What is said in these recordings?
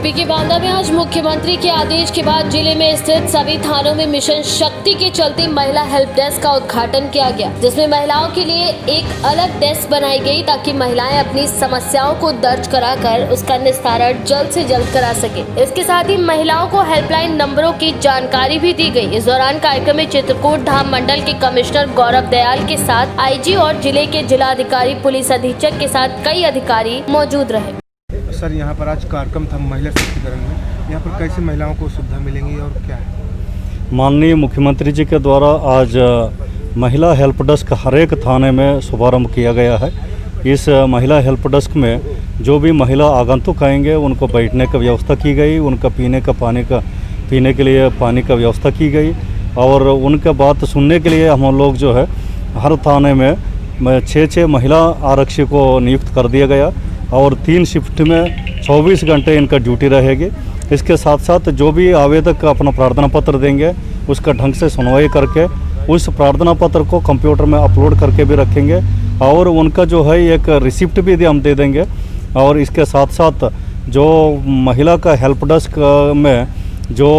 UP के बांदा में आज मुख्यमंत्री के आदेश के बाद जिले में स्थित सभी थानों में मिशन शक्ति के चलते महिला हेल्प डेस्क का उद्घाटन किया गया, जिसमें महिलाओं के लिए एक अलग डेस्क बनाई गई ताकि महिलाएं अपनी समस्याओं को दर्ज कराकर उसका निस्तारण जल्द से जल्द करा सके। इसके साथ ही महिलाओं को हेल्पलाइन नंबरों की जानकारी भी दी गई। इस दौरान कार्यक्रम में चित्रकूट धाम मंडल के कमिश्नर गौरव दयाल के साथ आईजी और जिले के जिलाधिकारी, पुलिस अधीक्षक के साथ कई अधिकारी मौजूद रहे। सर, यहाँ पर आज कार्यक्रम था महिला सशक्तिकरण में, यहाँ पर कैसे महिलाओं को सुविधा मिलेंगी और क्या है? माननीय मुख्यमंत्री जी के द्वारा आज महिला हेल्प डेस्क हर एक थाने में शुभारंभ किया गया है। इस महिला हेल्प डेस्क में जो भी महिला आगंतुक आएंगे उनको बैठने की व्यवस्था की गई, उनका पीने के लिए पानी का व्यवस्था की गई और उनका बात सुनने के लिए हम लोग जो है हर थाने में 6 महिला आरक्षी को नियुक्त कर दिया गया और 3 शिफ्ट में 24 घंटे इनका ड्यूटी रहेगी। इसके साथ साथ जो भी आवेदक अपना प्रार्थना पत्र देंगे उसका ढंग से सुनवाई करके उस प्रार्थना पत्र को कंप्यूटर में अपलोड करके भी रखेंगे और उनका जो है एक रिसिप्ट भी हम दे देंगे। और इसके साथ साथ जो महिला का हेल्प डेस्क में जो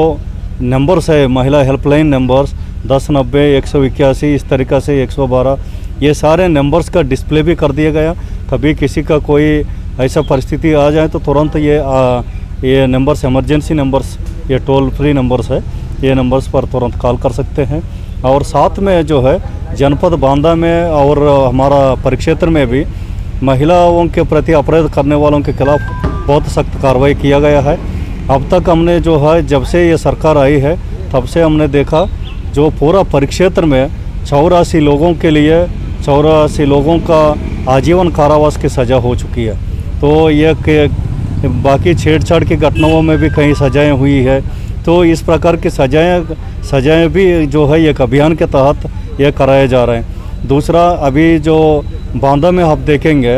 नंबर्स है, महिला हेल्पलाइन नंबर्स 1090, 181, इस तरीक़ा से 112, ये सारे नंबर्स का डिस्प्ले भी कर दिया गया। कभी किसी का कोई ऐसा परिस्थिति आ जाए तो तुरंत ये नंबर्स इमरजेंसी नंबर्स, ये टोल फ्री नंबर्स है, ये नंबर्स पर तुरंत कॉल कर सकते हैं। और साथ में जो है जनपद बांदा में और हमारा परिक्षेत्र में भी महिलाओं के प्रति अपराध करने वालों के खिलाफ बहुत सख्त कार्रवाई किया गया है। अब तक हमने जो है जब से ये सरकार आई है तब से हमने देखा जो पूरा परिक्षेत्र में 84 लोगों के लिए 84 लोगों का आजीवन कारावास की सज़ा हो चुकी है। तो ये बाकी छेड़छाड़ की घटनाओं में भी कई सज़ाएं हुई है। तो इस प्रकार की सज़ाएं भी जो है एक अभियान के तहत ये कराए जा रहे हैं। दूसरा, अभी जो बांदा में आप देखेंगे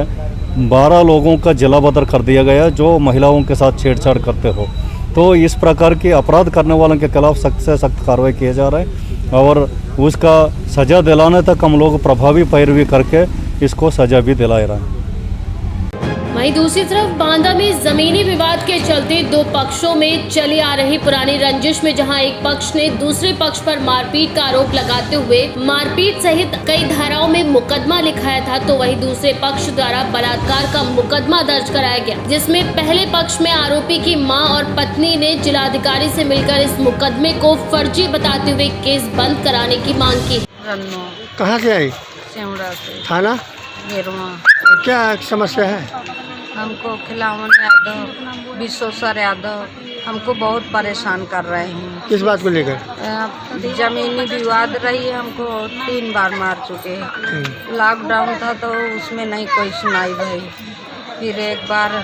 12 लोगों का जिला बदर कर दिया गया जो महिलाओं के साथ छेड़छाड़ करते हो। तो इस प्रकार की अपराध करने वालों के खिलाफ सख्त से सख्त कार्रवाई किए जा रहे हैं और उसका सज़ा दिलाने तक हम लोग प्रभावी पैरवी करके इसको सज़ा भी दिला रहे हैं। वहीं दूसरी तरफ बांदा में जमीनी विवाद के चलते 2 पक्षों में चली आ रही पुरानी रंजिश में जहां एक पक्ष ने दूसरे पक्ष पर मारपीट का आरोप लगाते हुए मारपीट सहित कई धाराओं में मुकदमा लिखाया था, तो वहीं दूसरे पक्ष द्वारा बलात्कार का मुकदमा दर्ज कराया गया, जिसमें पहले पक्ष में आरोपी की मां और पत्नी ने जिलाधिकारी से मिलकर इस मुकदमे को फर्जी बताते हुए केस बंद कराने की मांग की। कहाँ से आई? सेमड़ा से। थाना गेरुआ। क्या समस्या है? हमको खिलावन यादव, विश्वेश्वर यादव हमको बहुत परेशान कर रहे हैं। किस बात को लेकर? जमीनी विवाद रही है, हमको 3 बार मार चुके हैं। लॉकडाउन था तो उसमें नहीं कोई सुनाई भई, फिर एक बार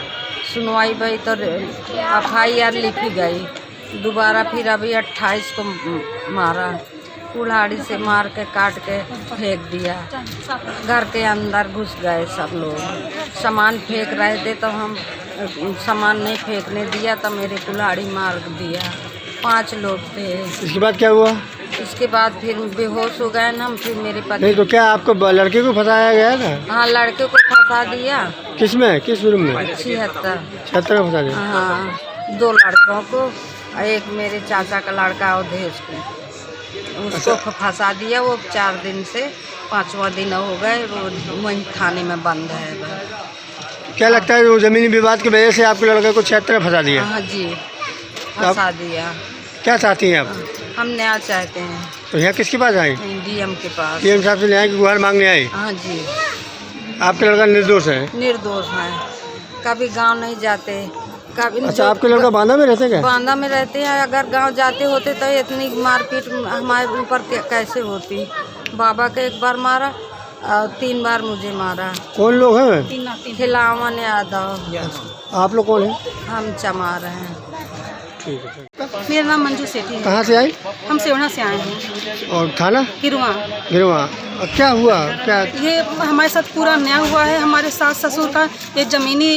सुनवाई भई तो FIR लिखी गई, दोबारा फिर अभी 28 को मारा, कुल्हाड़ी से मार के काट के फेंक दिया। घर के अंदर घुस गए सब लोग, सामान फेंक रहे थे तो हम सामान नहीं फेंकने दिया तो मेरे कुल्हाड़ी मार दिया। 5 लोग थे। इसके बाद क्या हुआ? इसके बाद फिर बेहोश हो गए ना हम। फिर मेरे पति। नहीं तो क्या आपको लड़के को फंसाया गया था? हाँ, लड़के को फंसा दिया। किसमें? किस रूम में? 76 में फंसा दिया। हाँ, 2 लड़कों को, एक मेरे चाचा का लड़का अवधेश को, उसको फंसा दिया। वो 4 दिन से 5वां दिन हो गए, वो वहीं थाने में बंद है। क्या लगता है वो जमीनी विवाद की वजह से आपके लड़के को 76 में फंसा दिया? हाँ जी, फंसा दिया। क्या चाहती हैं आप? हम न्याय चाहते हैं। तो यहाँ किसके पास आई? DM के पास। DM साहब से न्याय की गुहार मांगने आई? हाँ जी। आपका लड़का निर्दोष है? निर्दोष है, कभी गांव नहीं जाते, कभी। अच्छा, आपके लड़का बांदा में रहते क्या? बांदा में रहते हैं। अगर गांव जाते होते तो इतनी मारपीट हमारे ऊपर कैसे होती। बाबा के 1 बार मारा और 3 बार मुझे मारा। कौन लोग हैं? खिलावन यादव। आप लोग कौन हैं? हम चमार हैं। ठीक है। मेरा नाम मंजू सेठी है। कहाँ से आई? हम सेवना से आए हैं। और थाना? गिरुआ। गिरुआ। क्या हुआ क्या? ये हमारे साथ पूरा अन्याय हुआ है। हमारे सास ससुर का ये ज़मीनी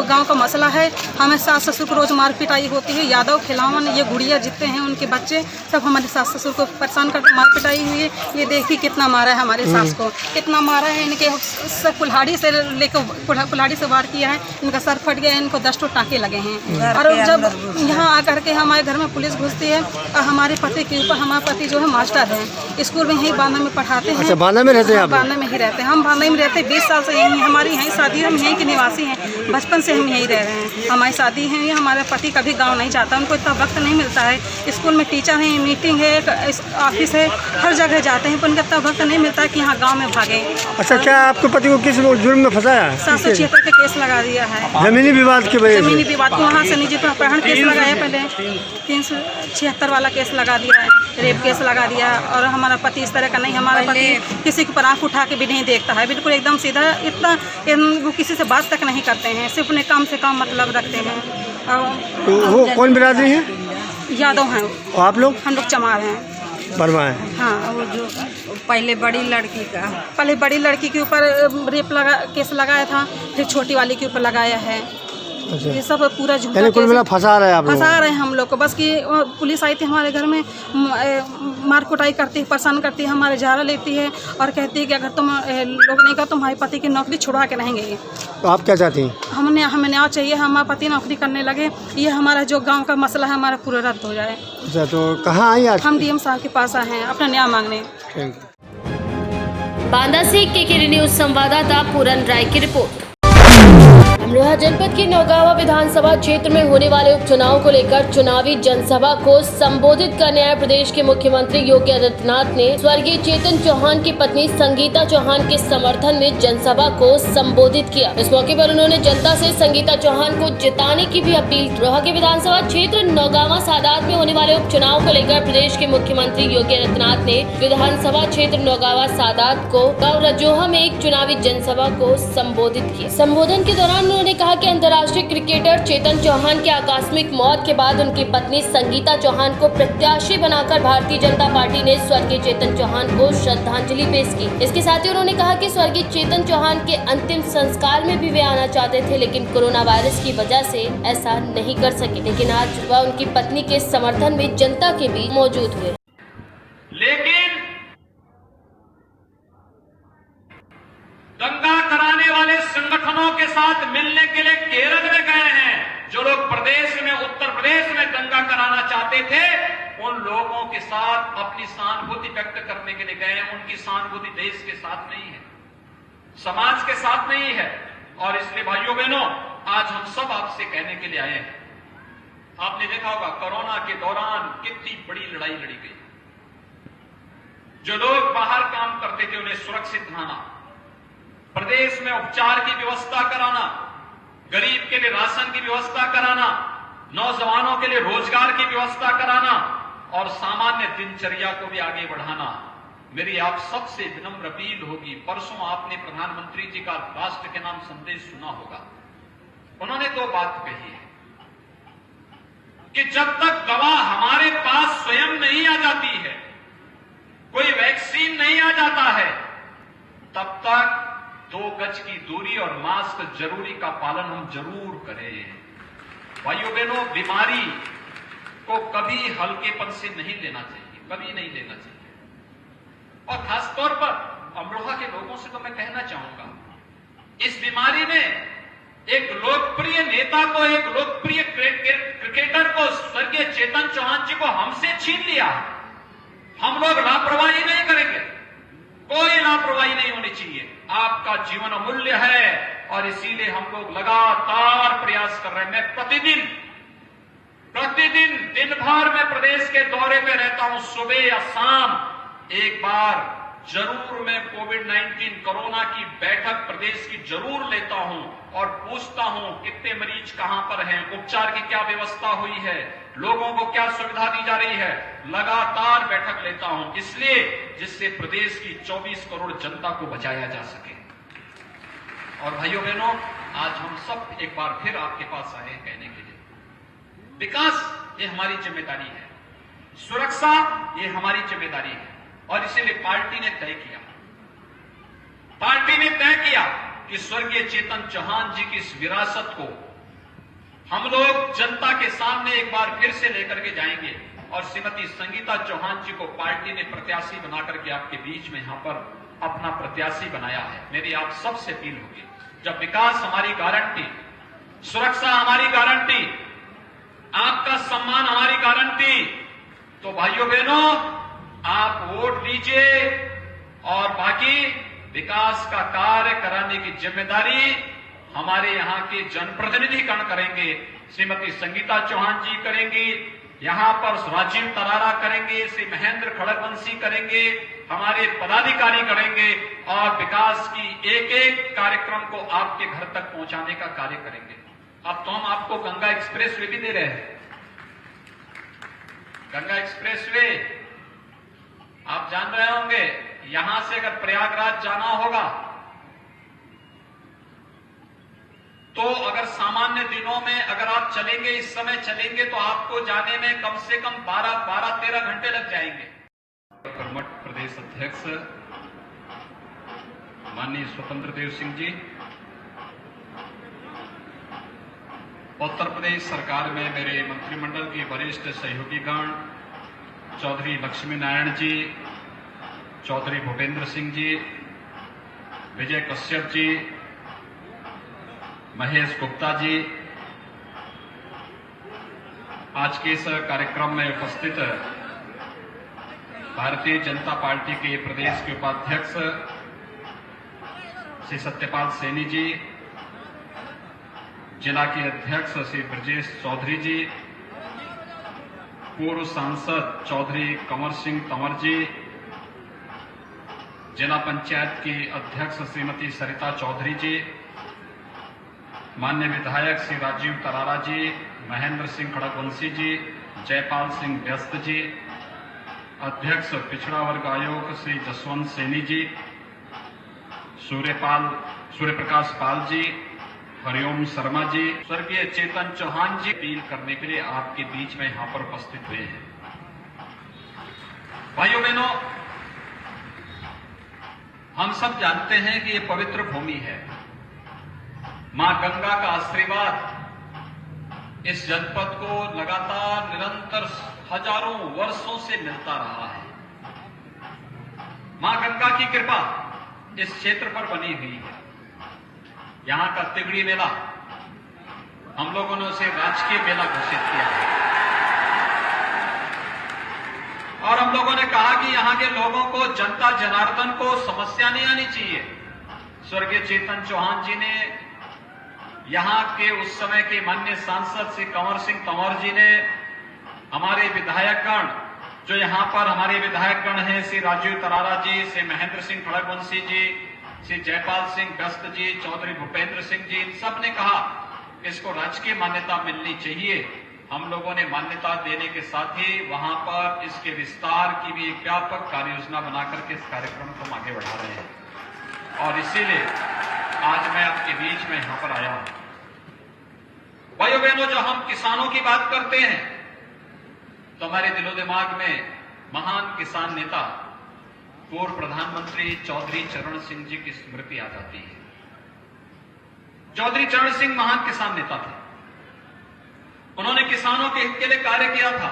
गांव का मसला है। हमें सास ससुर को रोज़ मार पिटाई होती है। यादव खिलावन ये गुड़िया जितने हैं उनके बच्चे सब हमारे सास ससुर को परेशान करके मार पिटाई हुई है। ये देखिए कितना मारा है हमारे सास को, कितना मारा है। इनके सब कुल्हाड़ी से लेकर कुल्हाड़ी से वार किया है। इनका सर फट गया है, इनको 10 टाँके लगे हैं। और जब यहाँ आकर के हमारे घर में पुलिस घुसती है और हमारे पति के ऊपर, हमारा पति जो है मास्टर है, स्कूल में यहीं बांदा में पढ़ाते हैं। अच्छा, बांदा में रहते हैं आप? बांदा में ही रहते हैं हम। बांदा में रहते हैं 20 साल से यहीं, हमारी यहीं शादी है। हम यहीं के निवासी हैं, बचपन से हम यहीं रह रहे हैं। हमारी शादी है। हमारा पति कभी गांव नहीं जाता, उनको इतना वक्त नहीं मिलता है। स्कूल में टीचर हैं, मीटिंग है, ऑफिस है, हर जगह जाते हैं, पर उनको इतना वक्त नहीं मिलता है कि यहाँ गाँव में भागे। अच्छा, क्या आपके पति को किस जुर्म में फंसाया? 776 का केस लगा दिया है, जमीनी विवाद की वजह जमीनी से। विवाद को वहाँ से निजी अपहरण केस लगाया, पहले 376 वाला केस लगा दिया है, रेप केस लगा दिया। और हमारा पति इस तरह का नहीं, हमारा पति किसी के पर आँख उठा के भी नहीं देखता है, बिल्कुल एकदम सीधा। इतना वो किसी से बात तक नहीं करते हैं, सिर्फ अपने काम से काम मतलब रखते हैं। तो वो कौन बिरादरी है? यादव हैं। आप लोग? हम लोग चमार हैं। बर्मा है। हाँ, वो जो पहले बड़ी लड़की के ऊपर रेप केस लगाया था, फिर छोटी वाली के ऊपर लगाया है। अच्छा। ये सब पूरा झूठा यानी कुल मिला फंसा रहे हैं आप लोग? फंसा रहे हैं हम लोग को। बस कि पुलिस आई थी हमारे घर में, मार कुटाई करती है, परेशान करती है, हमारे झाड़ा लेती है और कहती है कि अगर तुम लोग नहीं करो, तुम्हारे पति की नौकरी छुड़वा के रहेंगे। तो आप क्या चाहती हैं? हमें न्याय चाहिए, हमारा पति नौकरी करने लगे, ये हमारा जो गाँव का मसला है हमारा पूरा रद्द हो जाए। अच्छा, तो कहाँ आई आज? हम DM साहब के पास आए हैं अपना न्याय मांगने। बांदा से KKD न्यूज संवाददाता पूरन राय की रिपोर्ट। अमरोहा जनपद के नौगावा विधानसभा क्षेत्र में होने वाले उपचुनाव को लेकर चुनावी जनसभा को संबोधित करने आए प्रदेश के मुख्यमंत्री योगी आदित्यनाथ ने स्वर्गीय चेतन चौहान की पत्नी संगीता चौहान के समर्थन में जनसभा को संबोधित किया। इस मौके पर उन्होंने जनता से संगीता चौहान को जिताने की भी अपील। अमरोहा के विधानसभा क्षेत्र नौगावा सादात में होने वाले उपचुनाव को लेकर प्रदेश के मुख्यमंत्री योगी आदित्यनाथ ने विधानसभा क्षेत्र नौगावा सादात को गाँव रजोहा में एक चुनावी जनसभा को संबोधित किया। संबोधन के दौरान उन्होंने कहा कि अंतर्राष्ट्रीय क्रिकेटर चेतन चौहान की आकस्मिक मौत के बाद उनकी पत्नी संगीता चौहान को प्रत्याशी बनाकर भारतीय जनता पार्टी ने स्वर्गीय चेतन चौहान को श्रद्धांजलि पेश की। इसके साथ ही उन्होंने कहा कि स्वर्गीय चेतन चौहान के अंतिम संस्कार में भी वे आना चाहते थे, लेकिन कोरोना वायरस की वजह से ऐसा नहीं कर सके। लेकिन आज वह उनकी पत्नी के समर्थन में जनता के बीच मौजूद हुए। लेकिन दंगा कराने वाले संगठनों के साथ मिलने के लिए केरल में गए हैं। जो लोग प्रदेश में, उत्तर प्रदेश में दंगा कराना चाहते थे, उन लोगों के साथ अपनी सहानुभूति व्यक्त करने के लिए गए हैं। उनकी सहानुभूति देश के साथ नहीं है, समाज के साथ नहीं है। और इसलिए भाइयों बहनों, आज हम सब आपसे कहने के लिए आए हैं। आपने देखा होगा कोरोना के दौरान कितनी बड़ी लड़ाई लड़ी गई। जो लोग बाहर काम करते थे उन्हें सुरक्षित रहना, प्रदेश में उपचार की व्यवस्था कराना, गरीब के लिए राशन की व्यवस्था कराना, नौजवानों के लिए रोजगार की व्यवस्था कराना और सामान्य दिनचर्या को भी आगे बढ़ाना। मेरी आप सबसे विनम्र अपील होगी, परसों आपने प्रधानमंत्री जी का राष्ट्र के नाम संदेश सुना होगा। उन्होंने 2 बात कही है कि जब तक दवा हमारे पास स्वयं नहीं आ जाती है, कोई वैक्सीन नहीं आ जाता है, तब तक 2 गज की दूरी और मास्क जरूरी का पालन हम जरूर करें। भाइयों बहनों, बीमारी को कभी हल्केपन से नहीं लेना चाहिए, कभी नहीं लेना चाहिए। और खासतौर पर अमरोहा के लोगों से तो मैं कहना चाहूंगा, इस बीमारी ने एक लोकप्रिय नेता को, एक लोकप्रिय क्रिकेटर को, स्वर्गीय चेतन चौहान जी को हमसे छीन लिया। हम लोग लापरवाही नहीं करेंगे, कोई लापरवाही नहीं होनी चाहिए। आपका जीवन अमूल्य है और इसीलिए हम लोग लगातार प्रयास कर रहे हैं। मैं प्रतिदिन दिन भर मैं प्रदेश के दौरे पे रहता हूं। सुबह या शाम एक बार जरूर मैं कोविड-19 कोरोना की बैठक प्रदेश की जरूर लेता हूं और पूछता हूं कितने मरीज कहां पर हैं, उपचार की क्या व्यवस्था हुई है, लोगों को क्या सुविधा दी जा रही है। लगातार बैठक लेता हूं, इसलिए जिससे प्रदेश की 24 करोड़ जनता को बचाया जा सके। और भाइयों बहनों, आज हम सब एक बार फिर आपके पास आए हैं कहने के लिए, विकास ये हमारी जिम्मेदारी है, सुरक्षा ये हमारी जिम्मेदारी है। और इसीलिए पार्टी ने तय किया पार्टी ने तय किया कि स्वर्गीय चेतन चौहान जी की इस विरासत को हम लोग जनता के सामने एक बार फिर से लेकर के जाएंगे और श्रीमती संगीता चौहान जी को पार्टी ने प्रत्याशी बनाकर के आपके बीच में यहां पर अपना प्रत्याशी बनाया है। मेरी आप सबसे अपील होगी, जब विकास हमारी गारंटी, सुरक्षा हमारी गारंटी, आपका सम्मान हमारी गारंटी, तो भाइयों बहनों आप वोट दीजिए और बाकी विकास का कार्य कराने की जिम्मेदारी हमारे यहां के जनप्रतिनिधिगण करेंगे। श्रीमती संगीता चौहान जी करेंगी, यहां पर राजीव तरारा करेंगे, श्री महेंद्र खड़गवंशी करेंगे, हमारे पदाधिकारी करेंगे और विकास की एक एक कार्यक्रम को आपके घर तक पहुंचाने का कार्य करेंगे। अब तो हम आपको गंगा एक्सप्रेस वे भी दे रहे हैं। गंगा एक्सप्रेस वे आप जान रहे होंगे, यहां से अगर प्रयागराज जाना होगा तो अगर सामान्य दिनों में अगर आप चलेंगे, इस समय चलेंगे तो आपको जाने में कम से कम 12-13 घंटे लग जाएंगे। कर्मठ प्रदेश अध्यक्ष माननीय स्वतंत्र देव सिंह जी, उत्तर प्रदेश सरकार में मेरे मंत्रिमंडल के वरिष्ठ सहयोगीगण चौधरी लक्ष्मी नारायण जी, चौधरी भूपेंद्र सिंह जी, विजय कश्यप जी, महेश गुप्ता जी, आज के इस कार्यक्रम में उपस्थित भारतीय जनता पार्टी के प्रदेश के उपाध्यक्ष श्री सत्यपाल सैनी जी, जिला के अध्यक्ष श्री ब्रजेश चौधरी जी, पूर्व सांसद चौधरी कंवर सिंह तंवर जी, जिला पंचायत की अध्यक्ष श्रीमती सरिता चौधरी जी, माननीय विधायक श्री राजीव तरारा जी, महेंद्र सिंह खड़गवंशी जी, जयपाल सिंह व्यस्त जी, अध्यक्ष पिछड़ा वर्ग आयोग श्री जसवंत सैनी जी, सूर्य प्रकाश पाल जी, हरिओम शर्मा जी, स्वर्गीय चेतन चौहान जी अपील करने के लिए आपके बीच में यहां पर उपस्थित हुए हैं। भाइयों बहनों, हम सब जानते हैं कि यह पवित्र भूमि है। मां गंगा का आशीर्वाद इस जनपद को लगातार निरंतर हजारों वर्षों से मिलता रहा है। मां गंगा की कृपा इस क्षेत्र पर बनी हुई है। यहां का तिगड़ी मेला हम लोगों ने उसे राजकीय मेला घोषित किया है और हम लोगों ने कहा कि यहां के लोगों को, जनता जनार्दन को समस्या नहीं आनी चाहिए। स्वर्गीय चेतन चौहान जी ने, यहां के उस समय के माननीय सांसद श्री कंवर सिंह तंवर जी ने, हमारे विधायकगण जो यहां पर हमारे विधायकगण हैं, श्री राजीव तरारा जी, श्री महेंद्र सिंह खड़गवंशी जी, श्री जयपाल सिंह व्यस्त जी, चौधरी भूपेंद्र सिंह जी, इन सब ने कहा इसको राजकीय मान्यता मिलनी चाहिए। हम लोगों ने मान्यता देने के साथ ही वहां पर इसके विस्तार की भी एक व्यापक कार्य योजना बनाकर के इस कार्यक्रम को आगे बढ़ा रहे हैं और इसीलिए आज मैं आपके बीच में यहां पर आया हूं। भाइयों बहनों, जो हम किसानों की बात करते हैं तो हमारे दिलो दिमाग में महान किसान नेता, पूर्व प्रधानमंत्री चौधरी चरण सिंह जी की स्मृति आ जाती है। चौधरी चरण सिंह महान किसान नेता थे। उन्होंने किसानों के हित के लिए कार्य किया था,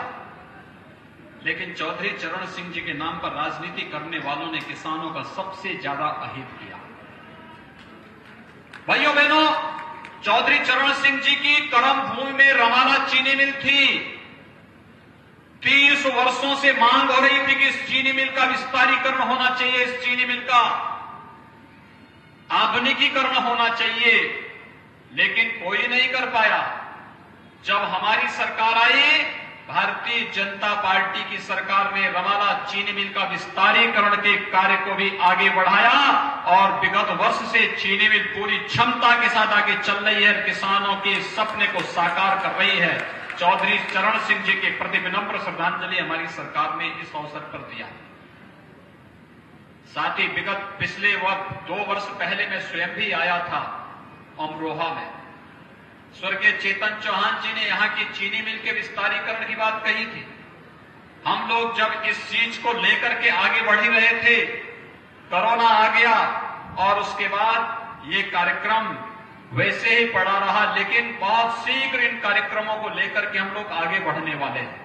लेकिन चौधरी चरण सिंह जी के नाम पर राजनीति करने वालों ने किसानों का सबसे ज्यादा अहित किया। भाइयों बहनों, चौधरी चरण सिंह जी की कर्म भूमि में रवाना चीनी मिल थी। 30 वर्षों से मांग हो रही थी कि इस चीनी मिल का विस्तारीकरण होना चाहिए, इस चीनी मिल का आधुनिकीकरण होना चाहिए, लेकिन कोई नहीं कर पाया। जब हमारी सरकार आई, भारतीय जनता पार्टी की सरकार ने रवाना चीनी मिल का विस्तारीकरण के कार्य को भी आगे बढ़ाया और विगत वर्ष से चीनी मिल पूरी क्षमता के साथ आगे चल रही है, किसानों के सपने को साकार कर रही है। चौधरी चरण सिंह जी के प्रति विनम्र श्रद्धांजलि हमारी सरकार ने इस अवसर पर दिया। साथ ही विगत पिछले वक्त 2 वर्ष पहले मैं स्वयं भी आया था अमरोहा में। स्वर्गीय चेतन चौहान जी ने यहां की चीनी मिल के विस्तारीकरण की बात कही थी। हम लोग जब इस चीज को लेकर के आगे बढ़ ही रहे थे, कोरोना आ गया, और उसके बाद ये कार्यक्रम वैसे ही पड़ा रहा, लेकिन बहुत शीघ्र इन कार्यक्रमों को लेकर के हम लोग आगे बढ़ने वाले हैं।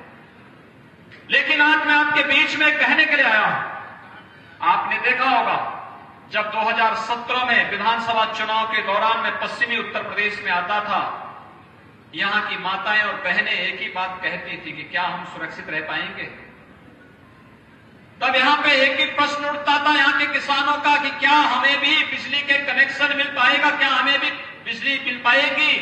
लेकिन आज मैं आपके बीच में कहने के लिए आया हूं। आपने देखा होगा जब 2017 में विधानसभा चुनाव के दौरान मैं पश्चिमी उत्तर प्रदेश में आता था, यहां की माताएं और बहनें एक ही बात कहती थी कि क्या हम सुरक्षित रह पाएंगे। तब यहां पे एक ही प्रश्न उठता था यहां के किसानों का कि क्या हमें भी बिजली के कनेक्शन मिल पाएगा, क्या हमें भी बिजली मिल पाएगी।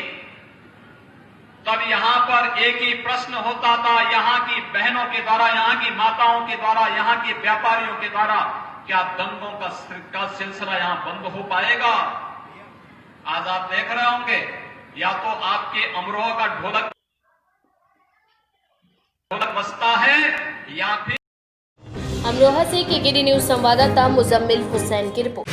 तब यहां पर एक ही प्रश्न होता था यहां की बहनों के द्वारा, यहां की माताओं के द्वारा, यहां के व्यापारियों के द्वारा, क्या दंगों का सिलसिला यहां बंद हो पाएगा। आज आप देख रहे होंगे या तो आपके अमरोहा का ढोलक बजता है या फिर। अमरोहा से केकेडी न्यूज संवाददाता मुजम्मिल हुसैन की रिपोर्ट।